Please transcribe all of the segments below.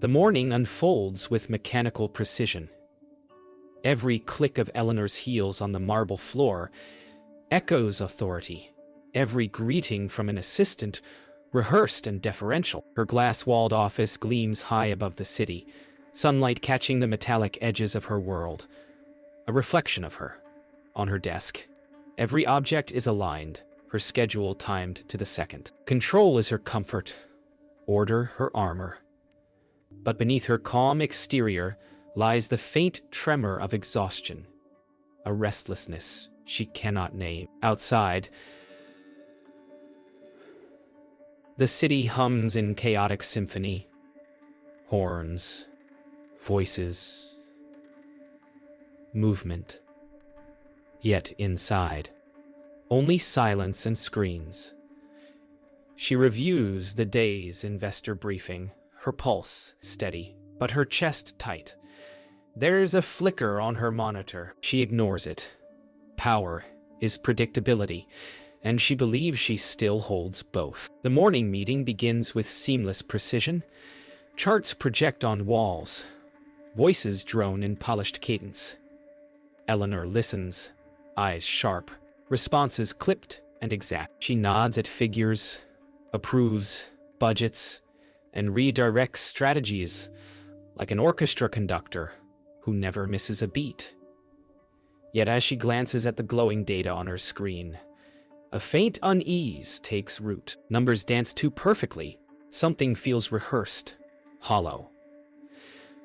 The morning unfolds with mechanical precision. Every click of Eleanor's heels on the marble floor echoes authority. Every greeting from an assistant, rehearsed and deferential. Her glass-walled office gleams high above the city, sunlight catching the metallic edges of her world. A reflection of her. On her desk, every object is aligned, her schedule timed to the second. Control is her comfort, order her armor. But beneath her calm exterior lies the faint tremor of exhaustion, a restlessness she cannot name. Outside, the city hums in chaotic symphony. Horns, voices, movement. Yet inside, only silence and screens. She reviews the day's investor briefing, her pulse steady, but her chest tight. There's a flicker on her monitor. She ignores it. Power is predictability, and she believes she still holds both. The morning meeting begins with seamless precision. Charts project on walls. Voices drone in polished cadence. Eleanor listens, eyes sharp, responses clipped and exact. She nods at figures, approves budgets, and redirects strategies like an orchestra conductor who never misses a beat. Yet as she glances at the glowing data on her screen, a faint unease takes root. Numbers dance too perfectly. Something feels rehearsed, hollow.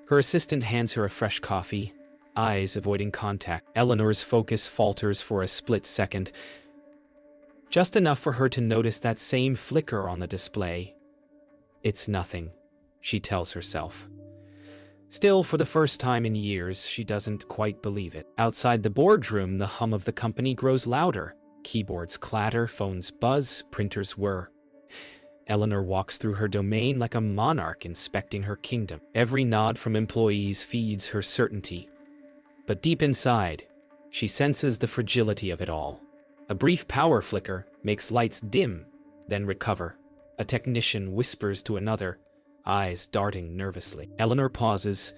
Her assistant hands her a fresh coffee, eyes avoiding contact. Eleanor's focus falters for a split second, just enough for her to notice that same flicker on the display. It's nothing, she tells herself. Still, for the first time in years, she doesn't quite believe it. Outside the boardroom, the hum of the company grows louder. Keyboards clatter, phones buzz, printers whir. Eleanor walks through her domain like a monarch inspecting her kingdom. Every nod from employees feeds her certainty. But deep inside, she senses the fragility of it all. A brief power flicker makes lights dim, then recover. A technician whispers to another, eyes darting nervously. Eleanor pauses,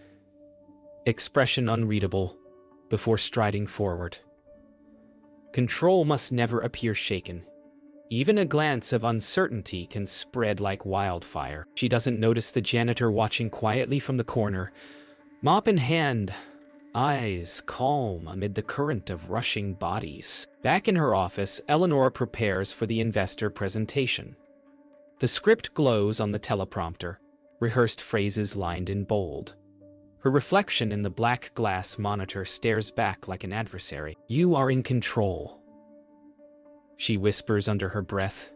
expression unreadable, before striding forward. Control must never appear shaken. Even a glance of uncertainty can spread like wildfire. She doesn't notice the janitor watching quietly from the corner, mop in hand, eyes calm amid the current of rushing bodies. Back in her office, Eleanor prepares for the investor presentation. The script glows on the teleprompter, rehearsed phrases lined in bold. Her reflection in the black glass monitor stares back like an adversary. "You are in control," she whispers under her breath,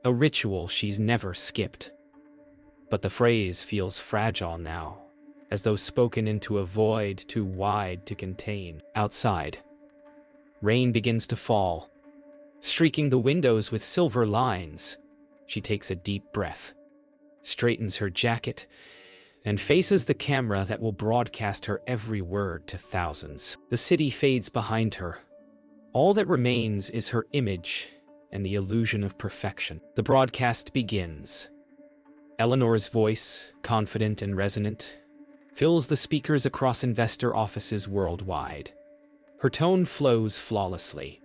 a ritual she's never skipped. But the phrase feels fragile now, as though spoken into a void too wide to contain. Outside, rain begins to fall, streaking the windows with silver lines. She takes a deep breath, straightens her jacket, and faces the camera that will broadcast her every word to thousands. The city fades behind her. All that remains is her image and the illusion of perfection. The broadcast begins. Eleanor's voice, confident and resonant, fills the speakers across investor offices worldwide. Her tone flows flawlessly,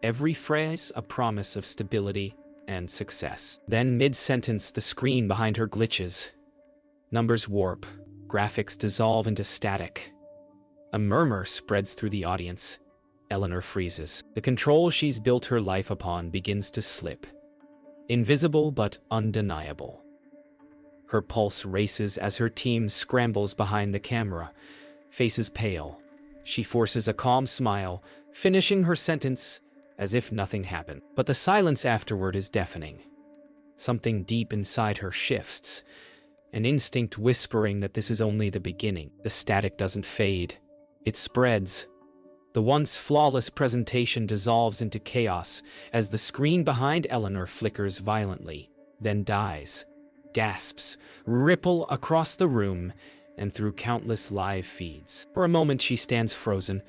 every phrase a promise of stability and success. Then mid-sentence, the screen behind her glitches. Numbers warp, graphics dissolve into static. A murmur spreads through the audience. Eleanor freezes. The control she's built her life upon begins to slip. Invisible but undeniable. Her pulse races as her team scrambles behind the camera, faces pale. She forces a calm smile, finishing her sentence as if nothing happened. But the silence afterward is deafening. Something deep inside her shifts, an instinct whispering that this is only the beginning. The static doesn't fade. It spreads. The once flawless presentation dissolves into chaos as the screen behind Eleanor flickers violently, then dies. Gasps ripple across the room and through countless live feeds. For a moment she stands frozen,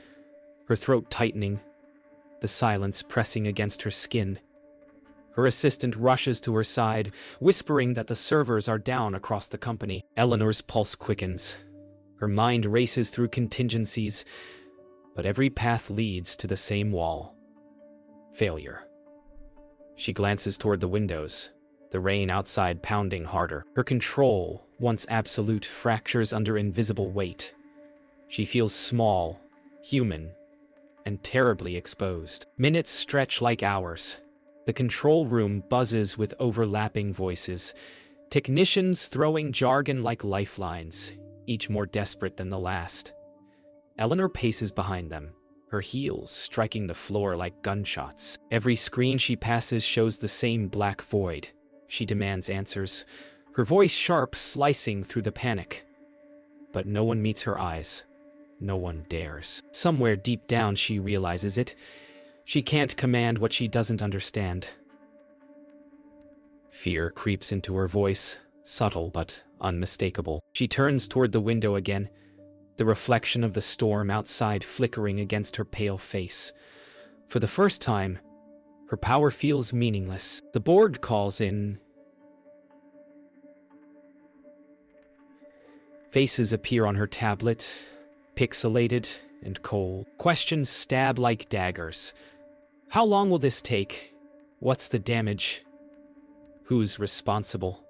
her throat tightening, the silence pressing against her skin. Her assistant rushes to her side, whispering that the servers are down across the company. Eleanor's pulse quickens. Her mind races through contingencies, but every path leads to the same wall. Failure. She glances toward the windows, the rain outside pounding harder. Her control, once absolute, fractures under invisible weight. She feels small, human, and terribly exposed. Minutes stretch like hours. The control room buzzes with overlapping voices, technicians throwing jargon like lifelines, each more desperate than the last. Eleanor paces behind them, her heels striking the floor like gunshots. Every screen she passes shows the same black void. She demands answers, her voice sharp, slicing through the panic. But no one meets her eyes. No one dares. Somewhere deep down she realizes it. She can't command what she doesn't understand. Fear creeps into her voice, subtle but unmistakable. She turns toward the window again, the reflection of the storm outside flickering against her pale face. For the first time, her power feels meaningless. The board calls in. Faces appear on her tablet, pixelated and cold. Questions stab like daggers. How long will this take? What's the damage? Who's responsible?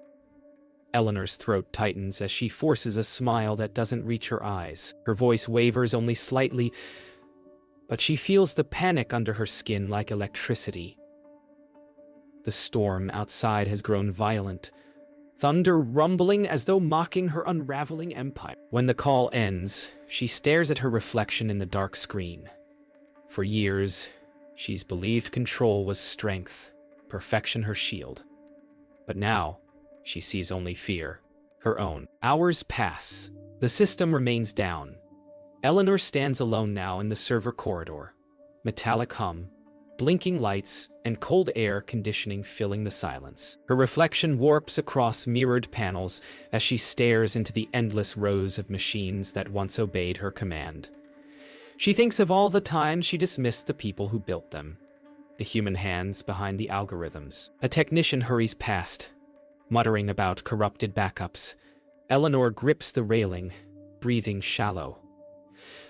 Eleanor's throat tightens as she forces a smile that doesn't reach her eyes. Her voice wavers only slightly, but she feels the panic under her skin like electricity. The storm outside has grown violent, thunder rumbling as though mocking her unraveling empire. When the call ends, she stares at her reflection in the dark screen. For years, she's believed control was strength, perfection her shield. But now, she sees only fear, her own. Hours pass. The system remains down. Eleanor stands alone now in the server corridor. Metallic hum, blinking lights, and cold air conditioning filling the silence. Her reflection warps across mirrored panels as she stares into the endless rows of machines that once obeyed her command. She thinks of all the times she dismissed the people who built them, the human hands behind the algorithms. A technician hurries past, muttering about corrupted backups. Eleanor grips the railing, breathing shallow.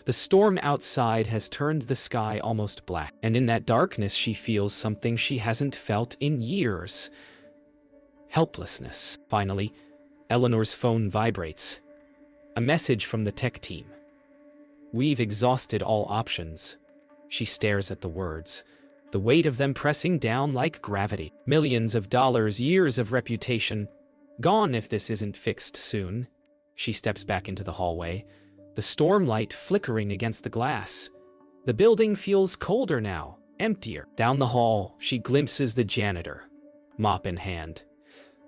The storm outside has turned the sky almost black, and in that darkness she feels something she hasn't felt in years. Helplessness. Finally, Eleanor's phone vibrates. A message from the tech team. "We've exhausted all options." She stares at the words, the weight of them pressing down like gravity. Millions of dollars, years of reputation, gone if this isn't fixed soon. She steps back into the hallway, the storm light flickering against the glass. The building feels colder now, emptier. Down the hall, she glimpses the janitor, mop in hand,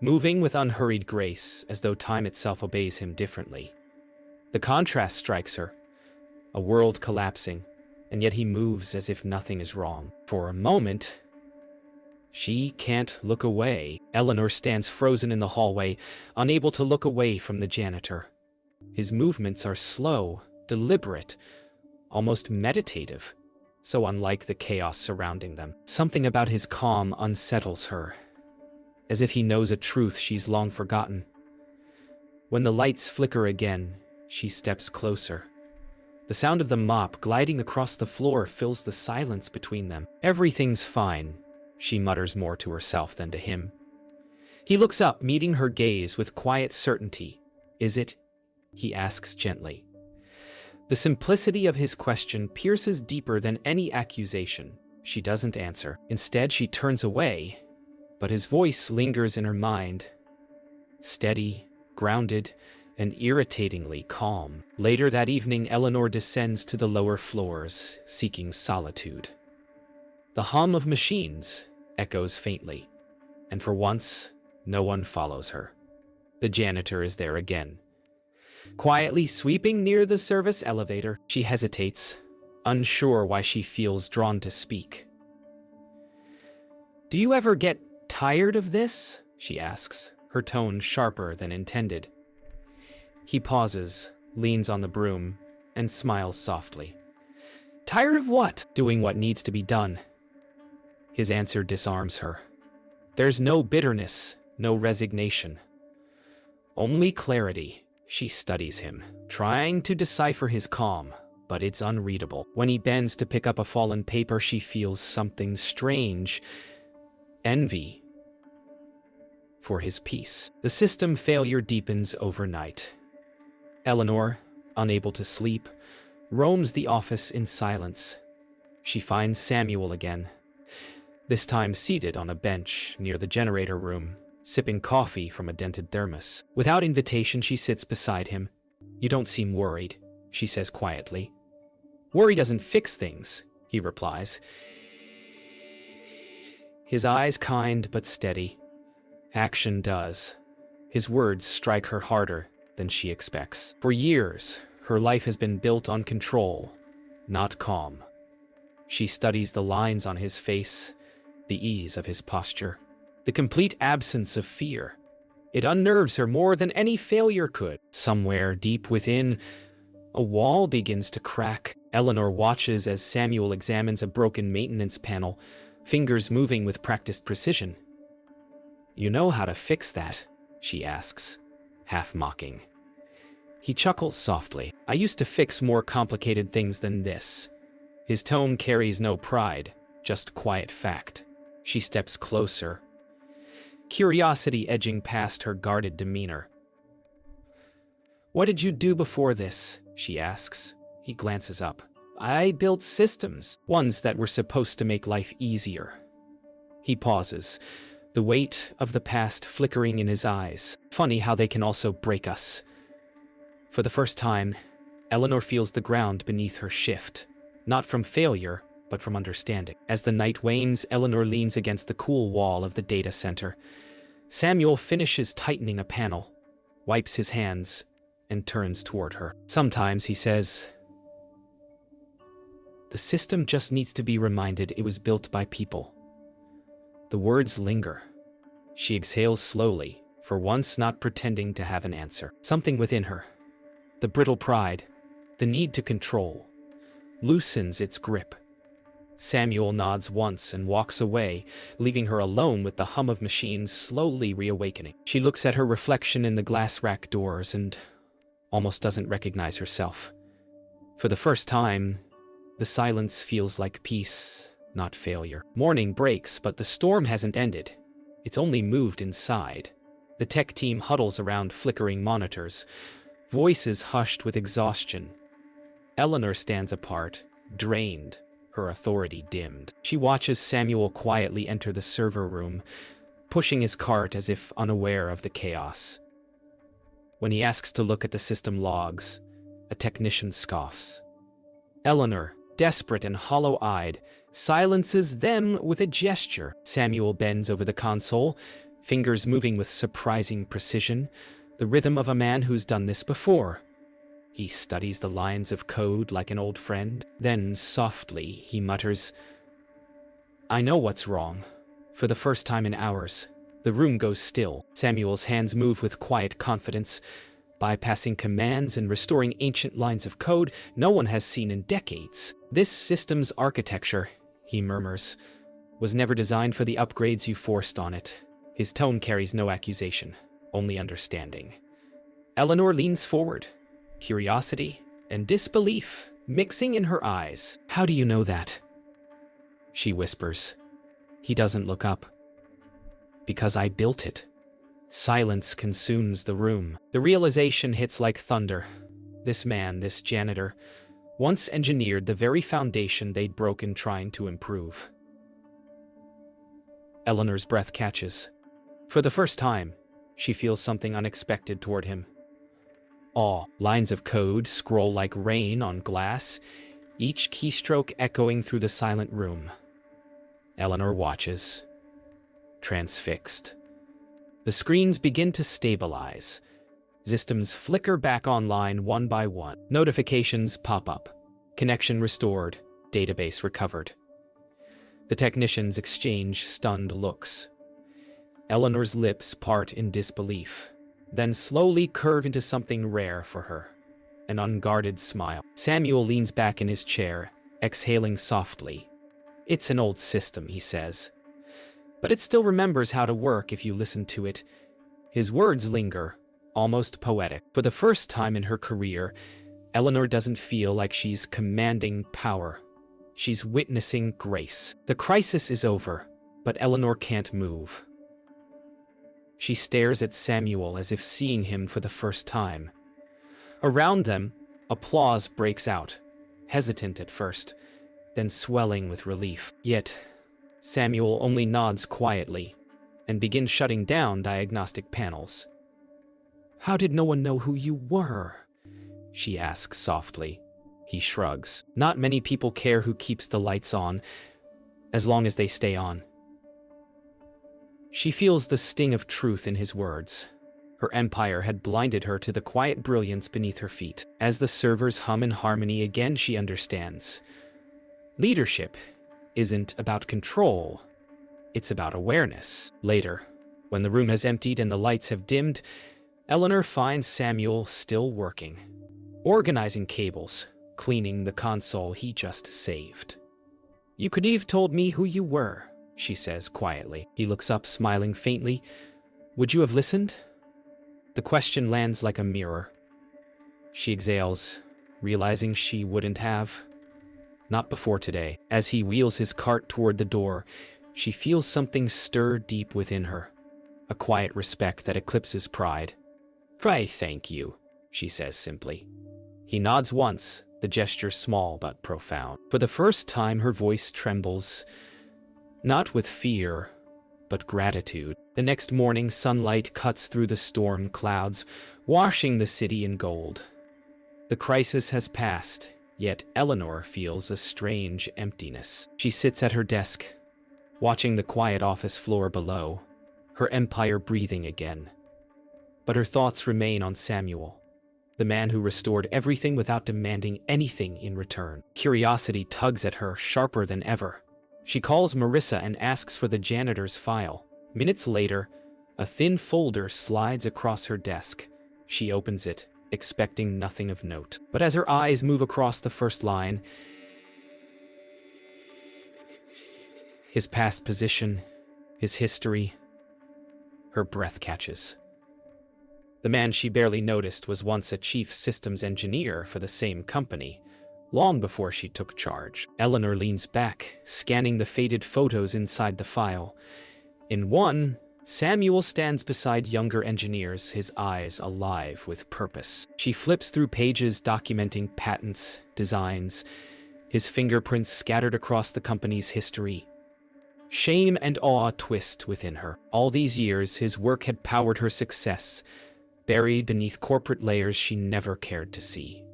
moving with unhurried grace as though time itself obeys him differently. The contrast strikes her, a world collapsing, and yet he moves as if nothing is wrong. For a moment, she can't look away. Eleanor stands frozen in the hallway, unable to look away from the janitor. His movements are slow, deliberate, almost meditative, so unlike the chaos surrounding them. Something about his calm unsettles her, as if he knows a truth she's long forgotten. When the lights flicker again, she steps closer. The sound of the mop gliding across the floor fills the silence between them. "Everything's fine," she mutters more to herself than to him. He looks up, meeting her gaze with quiet certainty. "Is it?" he asks gently. The simplicity of his question pierces deeper than any accusation. She doesn't answer. Instead, she turns away, but his voice lingers in her mind. Steady, grounded, and irritatingly calm. Later that evening, Eleanor descends to the lower floors, seeking solitude. The hum of machines echoes faintly, and for once, no one follows her. The janitor is there again, quietly sweeping near the service elevator. She hesitates, unsure why she feels drawn to speak. "Do you ever get tired of this?" she asks, her tone sharper than intended. He pauses, leans on the broom, and smiles softly. "Tired of what?" "Doing what needs to be done." His answer disarms her. There's no bitterness, no resignation. Only clarity. She studies him, trying to decipher his calm, but it's unreadable. When he bends to pick up a fallen paper, she feels something strange. Envy for his peace. The system failure deepens overnight. Eleanor, unable to sleep, roams the office in silence. She finds Samuel again, this time seated on a bench near the generator room, sipping coffee from a dented thermos. Without invitation, she sits beside him. "You don't seem worried," she says quietly. "Worry doesn't fix things," he replies. His eyes kind but steady. Action does. His words strike her harder than she expects. For years, her life has been built on control, not calm. She studies the lines on his face, the ease of his posture, the complete absence of fear. It unnerves her more than any failure could. Somewhere deep within, a wall begins to crack. Eleanor watches as Samuel examines a broken maintenance panel, fingers moving with practiced precision. "You know how to fix that?" she asks, half mocking. He chuckles softly. "I used to fix more complicated things than this." His tone carries no pride, just quiet fact. She steps closer, curiosity edging past her guarded demeanor. "What did you do before this?" she asks. He glances up. "I built systems, ones that were supposed to make life easier." He pauses, the weight of the past flickering in his eyes. Funny how they can also break us. For the first time, Eleanor feels the ground beneath her shift, not from failure, but from understanding. As the night wanes, Eleanor leans against the cool wall of the data center. Samuel finishes tightening a panel, wipes his hands, and turns toward her. "Sometimes," he says, "the system just needs to be reminded it was built by people." The words linger. She exhales slowly, for once not pretending to have an answer. Something within her, the brittle pride, the need to control, loosens its grip. Samuel nods once and walks away, leaving her alone with the hum of machines slowly reawakening. She looks at her reflection in the glass rack doors and almost doesn't recognize herself. For the first time, the silence feels like peace, not failure. Morning breaks, but the storm hasn't ended. It's only moved inside. The tech team huddles around flickering monitors, voices hushed with exhaustion. Eleanor stands apart, drained, her authority dimmed. She watches Samuel quietly enter the server room, pushing his cart as if unaware of the chaos. When he asks to look at the system logs, a technician scoffs. Eleanor, desperate and hollow-eyed, silences them with a gesture. Samuel bends over the console, fingers moving with surprising precision, the rhythm of a man who's done this before. He studies the lines of code like an old friend. Then, softly, he mutters, "I know what's wrong." For the first time in hours, the room goes still. Samuel's hands move with quiet confidence, bypassing commands and restoring ancient lines of code no one has seen in decades. "This system's architecture," he murmurs, "was never designed for the upgrades you forced on it." His tone carries no accusation, only understanding. Eleanor leans forward, curiosity and disbelief mixing in her eyes. "How do you know that?" she whispers. He doesn't look up. "Because I built it." Silence consumes the room. The realization hits like thunder. This man, this janitor, once engineered the very foundation they'd broken trying to improve. Eleanor's breath catches. For the first time, she feels something unexpected toward him. Awe. Lines of code scroll like rain on glass, each keystroke echoing through the silent room. Eleanor watches, transfixed. The screens begin to stabilize. Systems flicker back online one by one. Notifications pop up. Connection restored. Database recovered. The technicians exchange stunned looks. Eleanor's lips part in disbelief, then slowly curve into something rare for her, an unguarded smile. Samuel leans back in his chair, exhaling softly. "It's an old system," he says. but it still remembers how to work if you listen to it. His words linger, almost poetic. For the first time in her career, Eleanor doesn't feel like she's commanding power. She's witnessing grace. The crisis is over, but Eleanor can't move. She stares at Samuel as if seeing him for the first time. Around them, applause breaks out, hesitant at first, then swelling with relief. Yet, Samuel only nods quietly and begins shutting down diagnostic panels. "How did no one know who you were?" she asks softly. He shrugs. "Not many people care who keeps the lights on, as long as they stay on." She feels the sting of truth in his words. Her empire had blinded her to the quiet brilliance beneath her feet. As the servers hum in harmony again, she understands. Leadership isn't about control. It's about awareness. Later, when the room has emptied and the lights have dimmed, Eleanor finds Samuel still working, organizing cables, cleaning the console he just saved. "You could have told me who you were," she says quietly. He looks up, smiling faintly. "Would you have listened?" The question lands like a mirror. She exhales, realizing she wouldn't have. Not before today. As he wheels his cart toward the door, she feels something stir deep within her, a quiet respect that eclipses pride. "Pray, thank you," she says simply. He nods once, the gesture small but profound. For the first time, her voice trembles, not with fear, but gratitude. The next morning, sunlight cuts through the storm clouds, washing the city in gold. The crisis has passed, yet Eleanor feels a strange emptiness. She sits at her desk, watching the quiet office floor below, her empire breathing again. But her thoughts remain on Samuel, the man who restored everything without demanding anything in return. Curiosity tugs at her, sharper than ever. She calls Marissa and asks for the janitor's file. Minutes later, a thin folder slides across her desk. She opens it, expecting nothing of note. But as her eyes move across the first line, his past position, his history, her breath catches. The man she barely noticed was once a chief systems engineer for the same company, long before she took charge. Eleanor leans back, scanning the faded photos inside the file. In one, Samuel stands beside younger engineers, his eyes alive with purpose. She flips through pages documenting patents, designs, his fingerprints scattered across the company's history. Shame and awe twist within her. All these years, his work had powered her success, buried beneath corporate layers she never cared to see.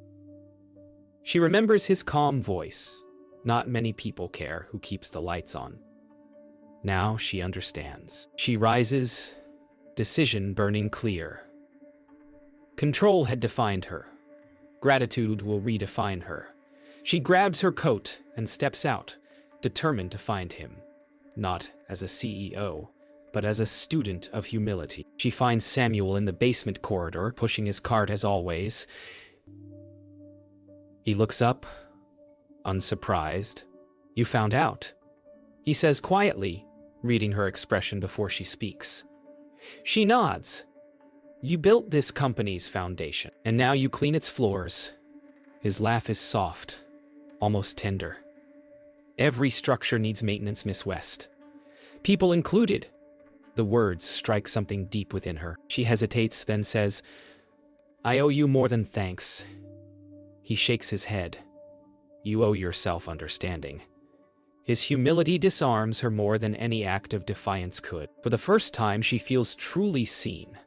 She remembers his calm voice. Not many people care who keeps the lights on. Now she understands. She rises, decision burning clear. Control had defined her. Gratitude will redefine her. She grabs her coat and steps out, determined to find him, not as a CEO, but as a student of humility. She finds Samuel in the basement corridor, pushing his cart as always. He looks up, unsurprised. "You found out," he says quietly, reading her expression before she speaks. She nods. "You built this company's foundation, and now you clean its floors." His laugh is soft, almost tender. "Every structure needs maintenance, Miss West. People included." The words strike something deep within her. She hesitates, then says, "I owe you more than thanks." He shakes his head. "You owe yourself understanding." His humility disarms her more than any act of defiance could. For the first time, she feels truly seen.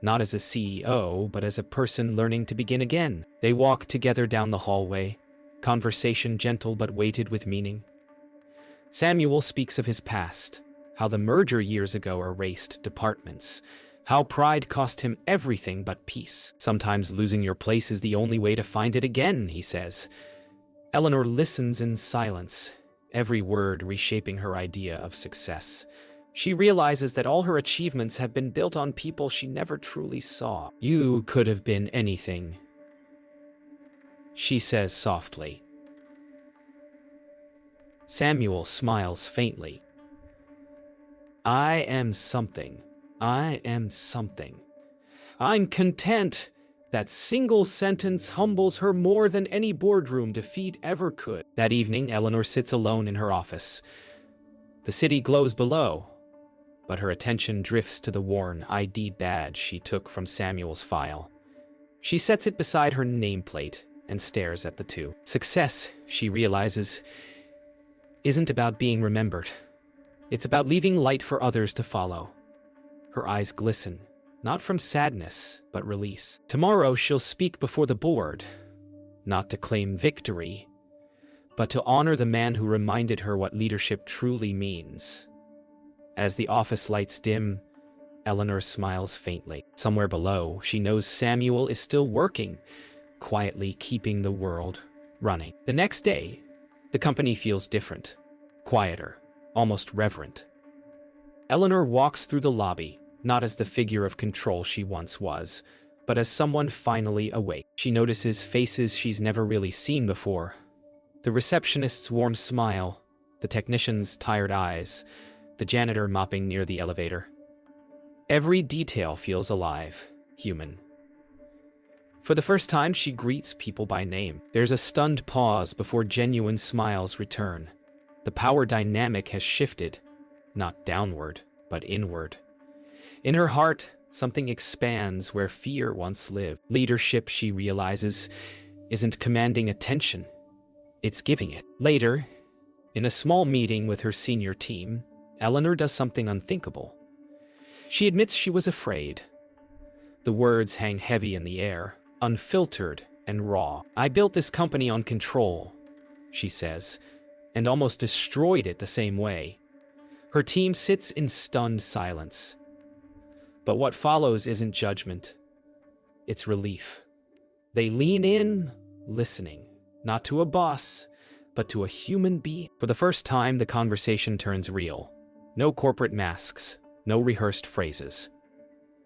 Not as a CEO, but as a person learning to begin again. They walk together down the hallway, conversation gentle but weighted with meaning. Samuel speaks of his past, how the merger years ago erased departments, how pride cost him everything but peace. "Sometimes losing your place is the only way to find it again," he says. Eleanor listens in silence, every word reshaping her idea of success. She realizes that all her achievements have been built on people she never truly saw. "You could have been anything," she says softly. Samuel smiles faintly. I am something. I am something. I'm content. That single sentence humbles her more than any boardroom defeat ever could. That evening, Eleanor sits alone in her office. The city glows below, but her attention drifts to the worn ID badge she took from Samuel's file. She sets it beside her nameplate and stares at the two. Success, she realizes, isn't about being remembered. It's about leaving light for others to follow. Her eyes glisten, not from sadness, but release. Tomorrow she'll speak before the board, not to claim victory, but to honor the man who reminded her what leadership truly means. As the office lights dim, Eleanor smiles faintly. Somewhere below, she knows Samuel is still working, quietly keeping the world running. The next day, the company feels different, quieter, almost reverent. Eleanor walks through the lobby, not as the figure of control she once was, but as someone finally awake. She notices faces she's never really seen before. The receptionist's warm smile, the technician's tired eyes, the janitor mopping near the elevator. Every detail feels alive, human. For the first time, she greets people by name. There's a stunned pause before genuine smiles return. The power dynamic has shifted, not downward, but inward. In her heart, something expands where fear once lived. Leadership, she realizes, isn't commanding attention. It's giving it. Later, in a small meeting with her senior team, Eleanor does something unthinkable. She admits she was afraid. The words hang heavy in the air, unfiltered and raw. I built this company on control, she says, and almost destroyed it the same way. Her team sits in stunned silence. But what follows isn't judgment. It's relief. They lean in, listening, not to a boss, but to a human being. For the first time, the conversation turns real. No corporate masks, no rehearsed phrases.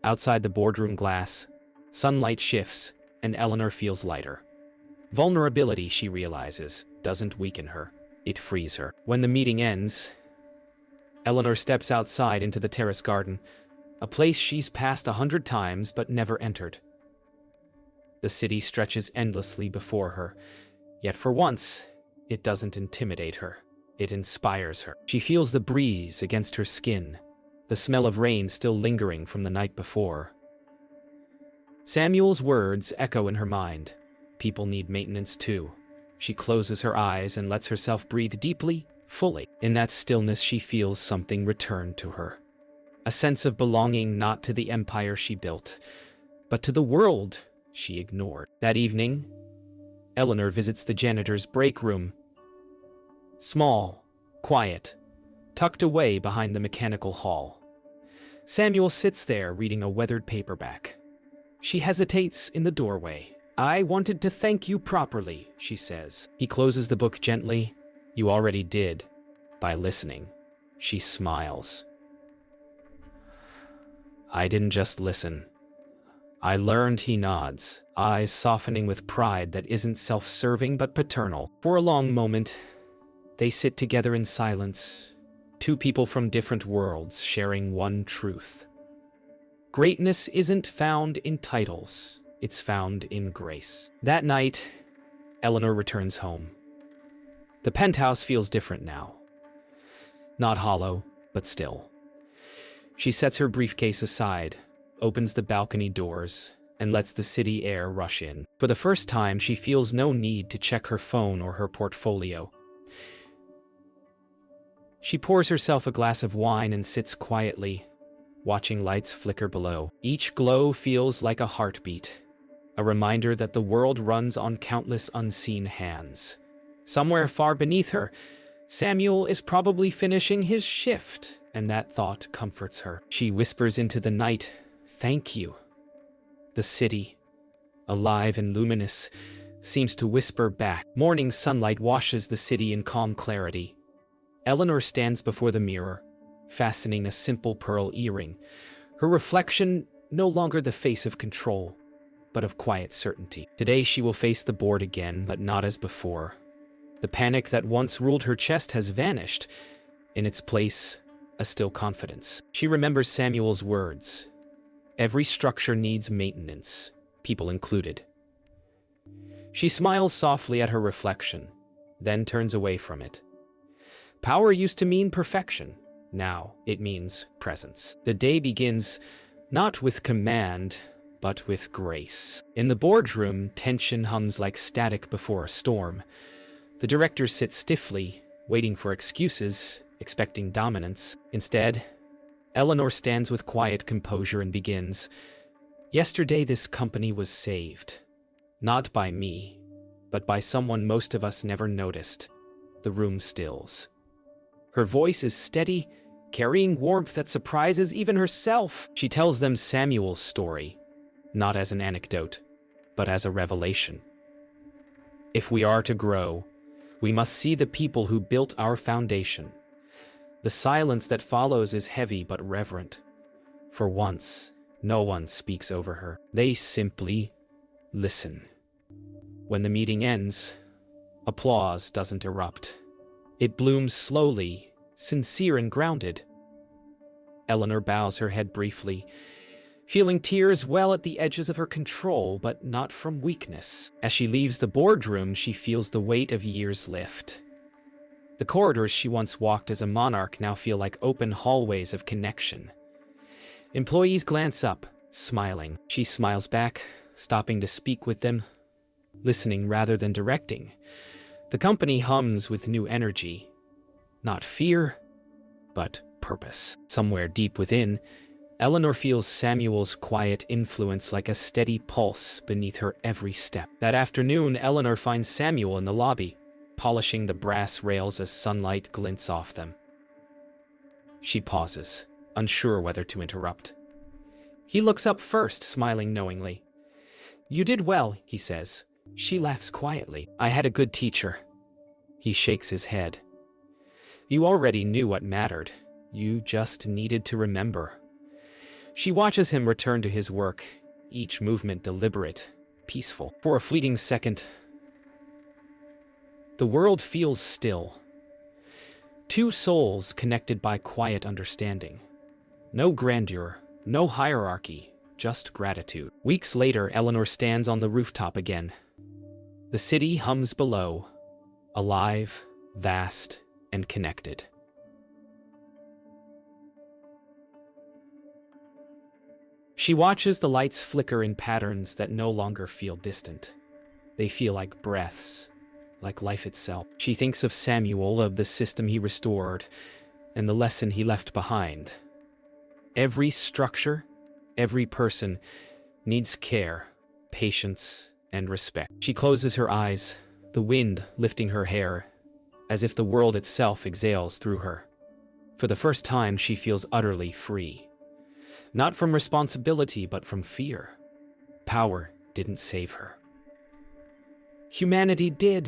Outside the boardroom glass, sunlight shifts, and Eleanor feels lighter. Vulnerability, she realizes, doesn't weaken her. It frees her. When the meeting ends, Eleanor steps outside into the terrace garden, a place she's passed 100 times but never entered. The city stretches endlessly before her, yet for once, it doesn't intimidate her. It inspires her. She feels the breeze against her skin, the smell of rain still lingering from the night before. Samuel's words echo in her mind. People need maintenance too. She closes her eyes and lets herself breathe deeply, fully. In that stillness, she feels something return to her. A sense of belonging not to the empire she built, but to the world she ignored. That evening, Eleanor visits the janitor's break room. Small, quiet, tucked away behind the mechanical hall. Samuel sits there reading a weathered paperback. She hesitates in the doorway. I wanted to thank you properly, she says. He closes the book gently. You already did, by listening. She smiles. I didn't just listen. I learned, he nods, eyes softening with pride that isn't self-serving but paternal. For a long moment, they sit together in silence, two people from different worlds sharing one truth. Greatness isn't found in titles, it's found in grace. That night, Eleanor returns home. The penthouse feels different now. Not hollow, but still. She sets her briefcase aside, opens the balcony doors, and lets the city air rush in. For the first time, she feels no need to check her phone or her portfolio. She pours herself a glass of wine and sits quietly, watching lights flicker below. Each glow feels like a heartbeat, a reminder that the world runs on countless unseen hands. Somewhere far beneath her, Samuel is probably finishing his shift, and that thought comforts her. She whispers into the night, "Thank you." The city, alive and luminous, seems to whisper back. Morning sunlight washes the city in calm clarity. Eleanor stands before the mirror, fastening a simple pearl earring. Her reflection no longer the face of control, but of quiet certainty. Today she will face the board again, but not as before. The panic that once ruled her chest has vanished. In its place, a still confidence. She remembers Samuel's words. Every structure needs maintenance, people included. She smiles softly at her reflection, then turns away from it. Power used to mean perfection. Now it means presence. The day begins not with command, but with grace. In the boardroom, tension hums like static before a storm. The director sits stiffly, waiting for excuses, expecting dominance. Instead, Eleanor stands with quiet composure and begins. Yesterday this company was saved. Not by me, but by someone most of us never noticed. The room stills. Her voice is steady, carrying warmth that surprises even herself. She tells them Samuel's story, not as an anecdote, but as a revelation. If we are to grow, we must see the people who built our foundation. The silence that follows is heavy but reverent. For once, no one speaks over her. They simply listen. When the meeting ends, applause doesn't erupt. It blooms slowly, sincere and grounded. Eleanor bows her head briefly, feeling tears well at the edges of her control, but not from weakness. As she leaves the boardroom, she feels the weight of years lift. The corridors she once walked as a monarch now feel like open hallways of connection. Employees glance up, smiling. She smiles back, stopping to speak with them, listening rather than directing. The company hums with new energy. Not fear, but purpose. Somewhere deep within, Eleanor feels Samuel's quiet influence like a steady pulse beneath her every step. That afternoon, Eleanor finds Samuel in the lobby, polishing the brass rails as sunlight glints off them. She pauses, unsure whether to interrupt. He looks up first, smiling knowingly. "You did well," he says. She laughs quietly. "I had a good teacher." He shakes his head. "You already knew what mattered. You just needed to remember." She watches him return to his work, each movement deliberate, peaceful. For a fleeting second, the world feels still. Two souls connected by quiet understanding. No grandeur, no hierarchy, just gratitude. Weeks later, Eleanor stands on the rooftop again. The city hums below, alive, vast, and connected. She watches the lights flicker in patterns that no longer feel distant. They feel like breaths, like life itself. She thinks of Samuel, of the system he restored, and the lesson he left behind. Every structure, every person needs care, patience, and respect. She closes her eyes, the wind lifting her hair, as if the world itself exhales through her. For the first time, she feels utterly free. Not from responsibility, but from fear. Power didn't save her. Humanity did.